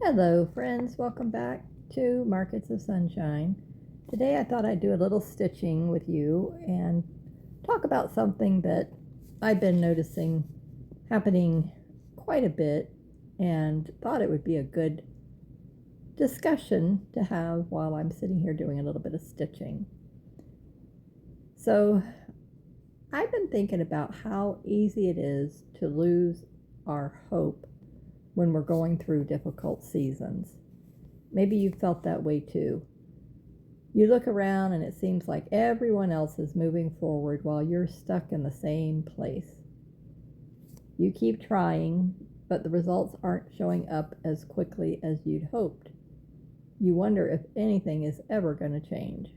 Hello, friends. Welcome back to Markets of Sunshine. Today I thought I'd do a little stitching with you and talk about something that I've been noticing happening quite a bit and thought it would be a good discussion to have while I'm sitting here doing a little bit of stitching. So, I've been thinking about how easy it is to lose our hope when we're going through difficult seasons. Maybe you've felt that way too. You look around and it seems like everyone else is moving forward while you're stuck in the same place. You keep trying, but the results aren't showing up as quickly as you'd hoped. You wonder if anything is ever going to change.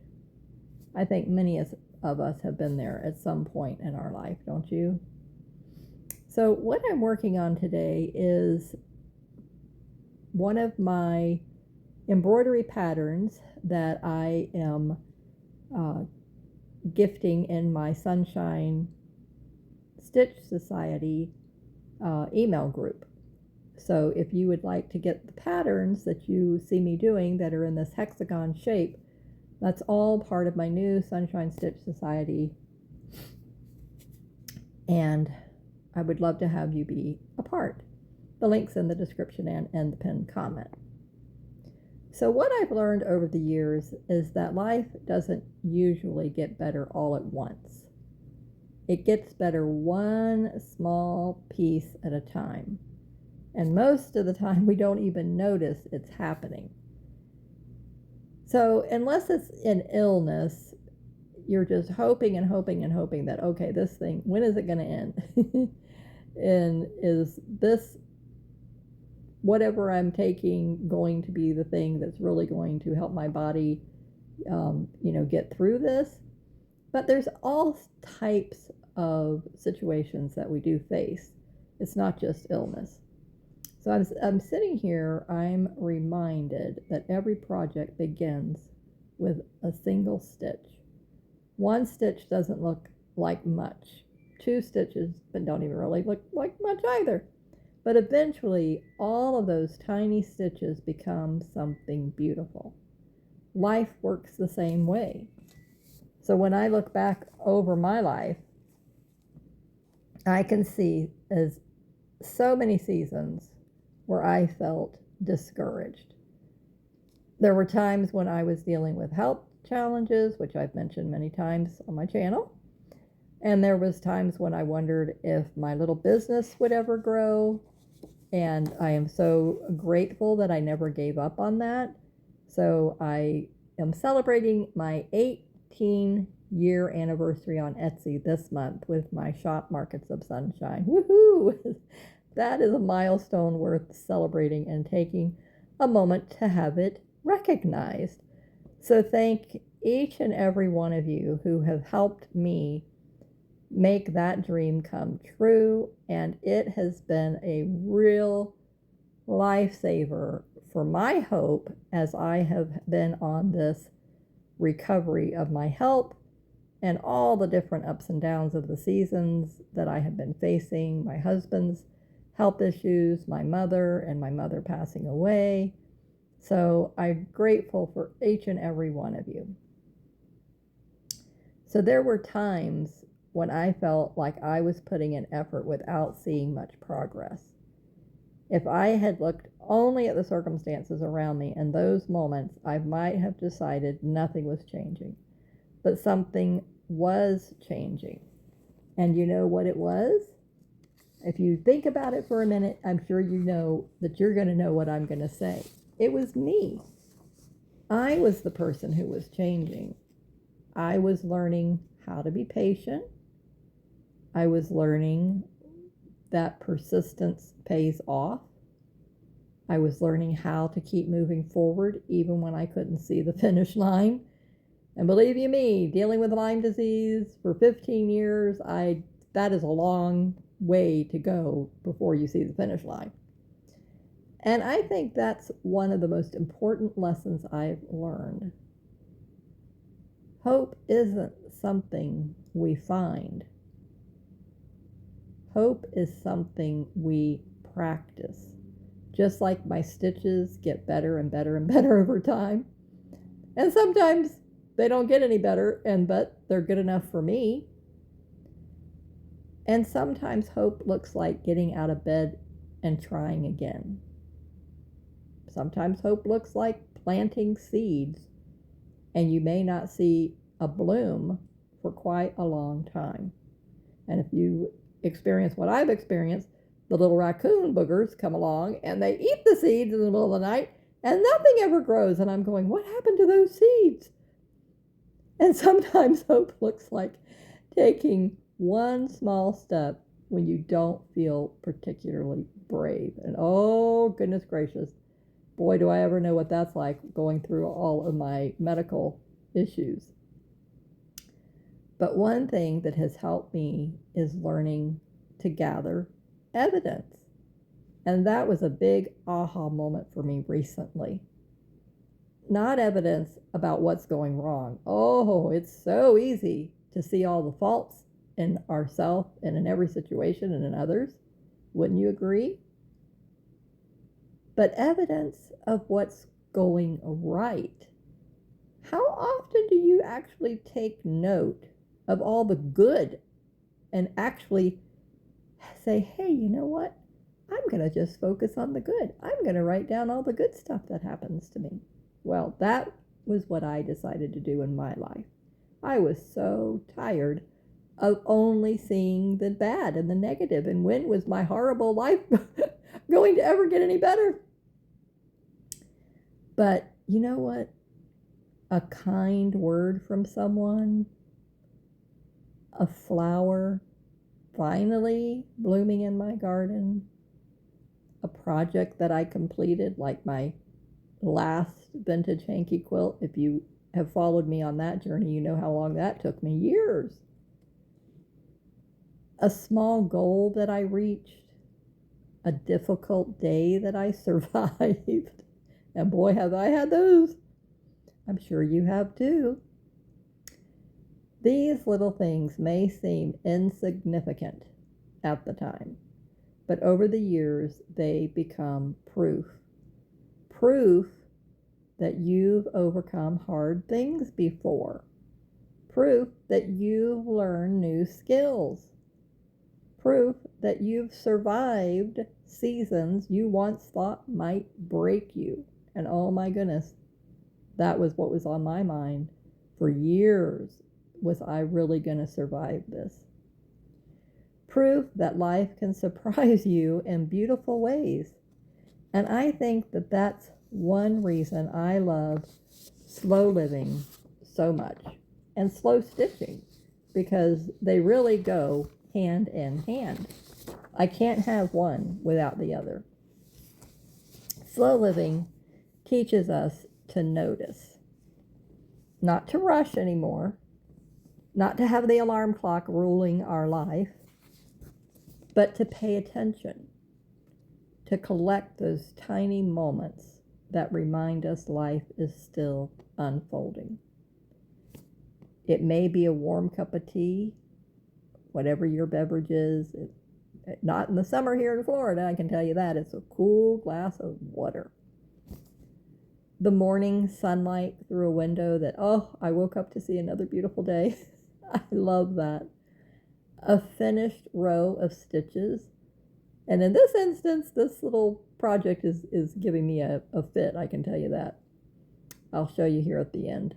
I think many of us have been there at some point in our life, don't you? So, what I'm working on today is one of my embroidery patterns that I am gifting in my Sunshine Stitch Society email group. So if you would like to get the patterns that you see me doing that are in this hexagon shape, that's all part of my new Sunshine Stitch Society. And I would love to have you be a part. The link's in the description and the pinned comment. So what I've learned over the years is that life doesn't usually get better all at once. It gets better one small piece at a time. And most of the time we don't even notice it's happening. So unless it's an illness, you're just hoping and hoping and hoping that, okay, this thing, when is it going to end? And is this whatever I'm taking going to be the thing that's really going to help my body, get through this? But there's all types of situations that we do face. It's not just illness. So I'm sitting here, I'm reminded that every project begins with a single stitch. One stitch doesn't look like much. Two stitches, but don't even really look like much either. But eventually, all of those tiny stitches become something beautiful. Life works the same way. So when I look back over my life, I can see as so many seasons where I felt discouraged. There were times when I was dealing with health challenges, which I've mentioned many times on my channel. And there was times when I wondered if my little business would ever grow. And I am so grateful that I never gave up on that. So I am celebrating my 18-year anniversary on Etsy this month with my shop Markets of Sunshine. Woohoo! That is a milestone worth celebrating and taking a moment to have it recognized. So thank each and every one of you who have helped me make that dream come true, and it has been a real lifesaver for my hope as I have been on this recovery of my health and all the different ups and downs of the seasons that I have been facing, my husband's health issues, my mother passing away. So I'm grateful for each and every one of you. So there were times when I felt like I was putting in effort without seeing much progress. If I had looked only at the circumstances around me in those moments, I might have decided nothing was changing. But something was changing. And you know what it was? If you think about it for a minute, I'm sure you know that you're going to know what I'm going to say. It was me. I was the person who was changing. I was learning how to be patient. I was learning that persistence pays off. I was learning how to keep moving forward even when I couldn't see the finish line. And believe you me, dealing with Lyme disease for 15 years, that is a long way to go before you see the finish line. And I think that's one of the most important lessons I've learned. Hope isn't something we find. Hope is something we practice. just like my stitches get better and better and better over time. And sometimes they don't get any better, but they're good enough for me. And sometimes hope looks like getting out of bed and trying again. Sometimes hope looks like planting seeds, and you may not see a bloom for quite a long time. And if you experience what I've experienced, the little raccoon boogers come along and they eat the seeds in the middle of the night and nothing ever grows. And I'm going, what happened to those seeds? And sometimes hope looks like taking one small step when you don't feel particularly brave. And oh, goodness gracious, boy, do I ever know what that's like going through all of my medical issues. But one thing that has helped me is learning to gather evidence. And that was a big aha moment for me recently. Not evidence about what's going wrong. Oh, it's so easy to see all the faults in ourselves and in every situation and in others. Wouldn't you agree? But evidence of what's going right. How often do you actually take note of all the good and actually say, hey, you know what? I'm going to just focus on the good. I'm going to write down all the good stuff that happens to me. Well, that was what I decided to do in my life. I was so tired of only seeing the bad and the negative, and when was my horrible life going to ever get any better? But you know what? A kind word from someone, a flower finally blooming in my garden, a project that I completed, like my last vintage hanky quilt. If you have followed me on that journey, you know how long that took me, years. A small goal that I reached, a difficult day that I survived. And boy, have I had those. I'm sure you have too. These little things may seem insignificant at the time, but over the years, they become proof. Proof that you've overcome hard things before. Proof that you've learned new skills. Proof that you've survived seasons you once thought might break you. And oh my goodness, that was what was on my mind for years. Was I really going to survive this? Proof that life can surprise you in beautiful ways. And I think that that's one reason I love slow living so much and slow stitching, because they really go hand in hand. I can't have one without the other. Slow living teaches us to notice, not to rush anymore, not to have the alarm clock ruling our life, but to pay attention, to collect those tiny moments that remind us life is still unfolding. It may be a warm cup of tea, whatever your beverage is. Not in the summer here in Florida, I can tell you that. It's a cool glass of water. The morning sunlight through a window that, oh, I woke up to see another beautiful day. I love that. A finished row of stitches. And in this instance, this little project is giving me a fit, I can tell you that. I'll show you here at the end.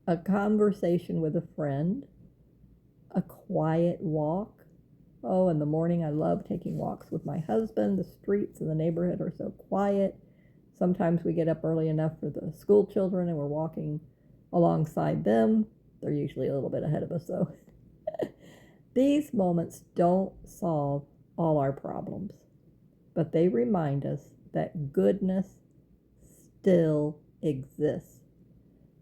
A conversation with a friend. A quiet walk. Oh, in the morning I love taking walks with my husband. The streets in the neighborhood are so quiet. Sometimes we get up early enough for the school children and we're walking alongside them. They're usually a little bit ahead of us, though. These moments don't solve all our problems, but they remind us that goodness still exists.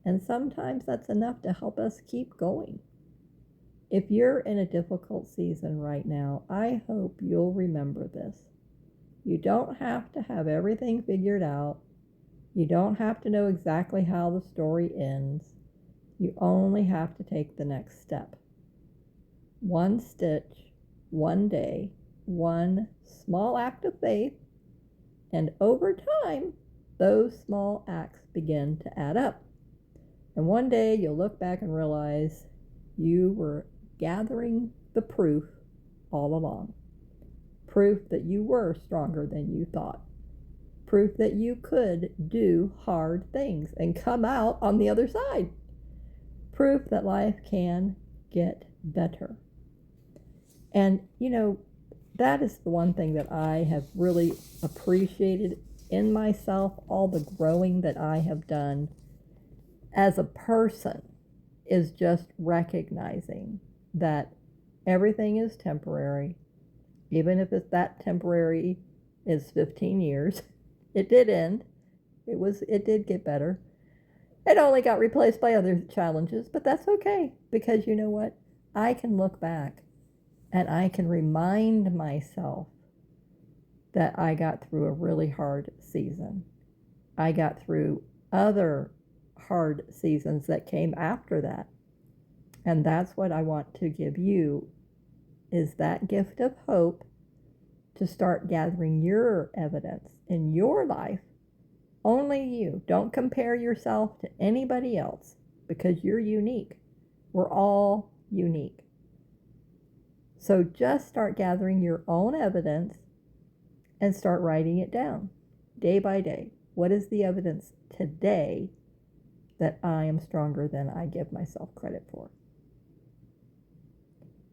And sometimes that's enough to help us keep going. If you're in a difficult season right now, I hope you'll remember this. You don't have to have everything figured out. You don't have to know exactly how the story ends. You only have to take the next step. One stitch, one day, one small act of faith, And over time, those small acts begin to add up. And one day you'll look back and realize you were gathering the proof all along. Proof that you were stronger than you thought. Proof that you could do hard things and come out on the other side. Proof that life can get better. And, that is the one thing that I have really appreciated in myself, all the growing that I have done as a person, is just recognizing that everything is temporary, even if that temporary is 15 years. It did end. It did get better. It only got replaced by other challenges, but that's okay, because you know what? I can look back and I can remind myself that I got through a really hard season. I got through other hard seasons that came after that. And that's what I want to give you, is that gift of hope to start gathering your evidence in your life. Only you. Don't compare yourself to anybody else, because you're unique. We're all unique. So just start gathering your own evidence and start writing it down day by day. What is the evidence today that I am stronger than I give myself credit for?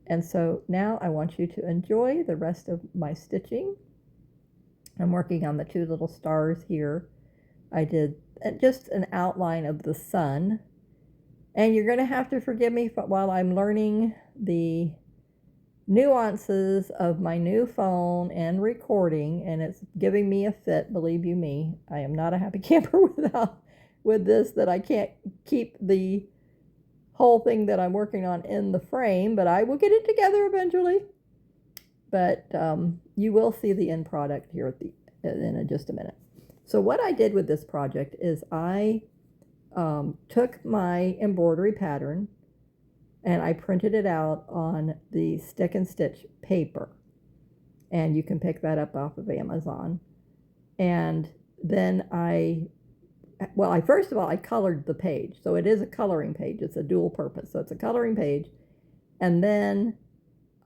And so now I want you to enjoy the rest of my stitching. I'm working on the two little stars here. I did just an outline of the sun. And you're going to have to forgive me while I'm learning the nuances of my new phone and recording, and it's giving me a fit, believe you me. I am not a happy camper with this, that I can't keep the whole thing that I'm working on in the frame, but I will get it together eventually. But you will see the end product here in just a minute. So what I did with this project is I took my embroidery pattern and I printed it out on the Stick and Stitch paper. And you can pick that up off of Amazon. And then first of all, I colored the page. So it is a coloring page. It's a dual purpose. So it's a coloring page. And then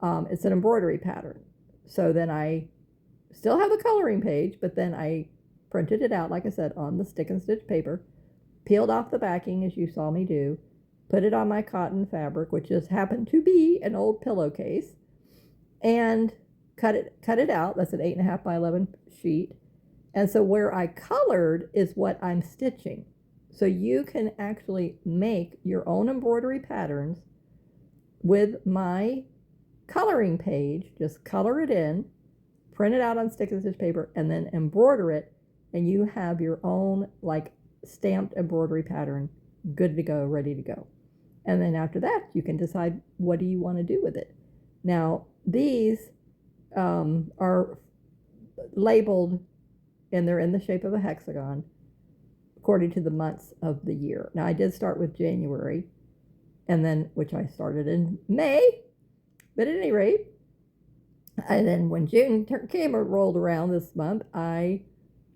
it's an embroidery pattern. So then I still have the coloring page, but then I printed it out, like I said, on the Stick and Stitch paper, peeled off the backing as you saw me do, put it on my cotton fabric, which just happened to be an old pillowcase, and cut it out. That's an 8.5 by 11 sheet. And so where I colored is what I'm stitching. So you can actually make your own embroidery patterns with my coloring page. Just color it in, print it out on Stick and Stitch paper, and then embroider it, and you have your own stamped embroidery pattern good to go, ready to go. And then after that, you can decide what do you want to do with it. Now, these are labeled, and they're in the shape of a hexagon according to the months of the year. Now, I did start with January, which I started in May, but at any rate, and then when June rolled around this month, I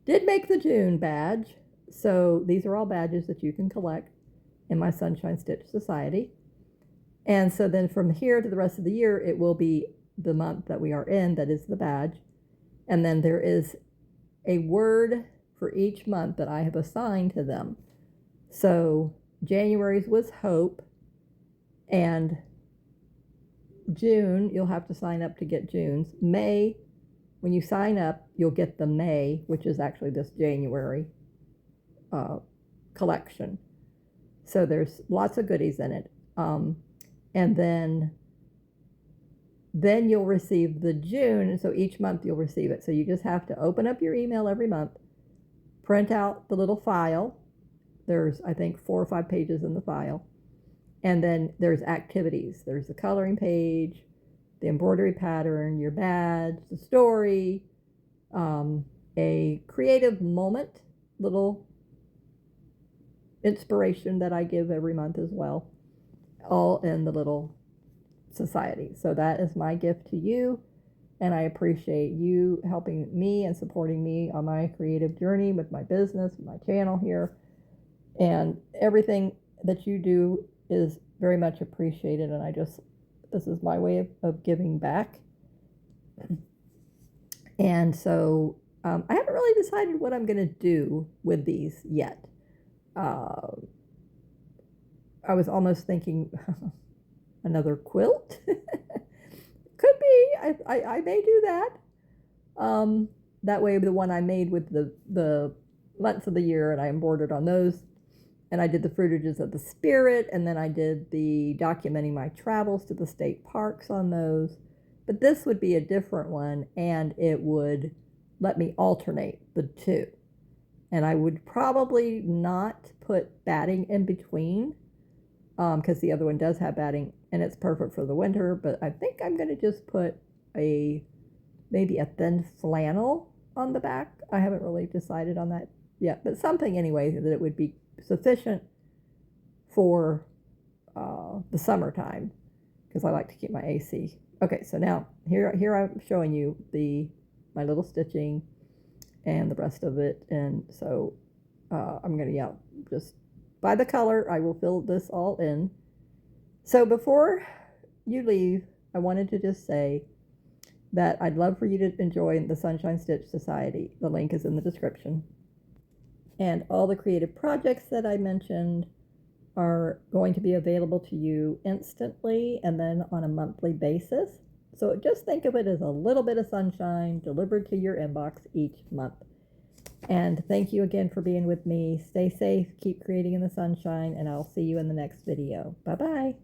did make the June badge. So these are all badges that you can collect in my Sunshine Stitch Society. And so then from here to the rest of the year, it will be the month that we are in that is the badge. And then there is a word for each month that I have assigned to them. So January's was hope, and June, you'll have to sign up to get June's. May, when you sign up, you'll get the May, which is actually this January collection. So there's lots of goodies in it. And then you'll receive the June. And so each month you'll receive it. So you just have to open up your email every month, print out the little file. There's, I think, 4 or 5 pages in the file. And then there's activities. There's the coloring page, the embroidery pattern, your badge, the story, a creative moment, little inspiration that I give every month as well, all in the little society. So that is my gift to you. And I appreciate you helping me and supporting me on my creative journey with my business, my channel here. And everything that you do is very much appreciated. And this is my way of giving back. And so I haven't really decided what I'm going to do with these yet. I was almost thinking another quilt. Could be. I may do that. That way, the one I made with the months of the year, and I embroidered on those. And I did the Fruitages of the Spirit, and then I did the documenting my travels to the state parks on those. But this would be a different one, and it would let me alternate the two. And I would probably not put batting in between, because the other one does have batting, and it's perfect for the winter. But I think I'm going to just put maybe a thin flannel on the back. I haven't really decided on that yet, but something anyway that it would be sufficient for the summertime, because I like to keep my AC. Okay, so now here I'm showing you my little stitching and the rest of it. And so I'm going to, just by the color, I will fill this all in. So before you leave, I wanted to just say that I'd love for you to enjoy the Sunshine Stitch Society. The link is in the description. And all the creative projects that I mentioned are going to be available to you instantly and then on a monthly basis. So just think of it as a little bit of sunshine delivered to your inbox each month. And thank you again for being with me. Stay safe, keep creating in the sunshine, and I'll see you in the next video. Bye-bye.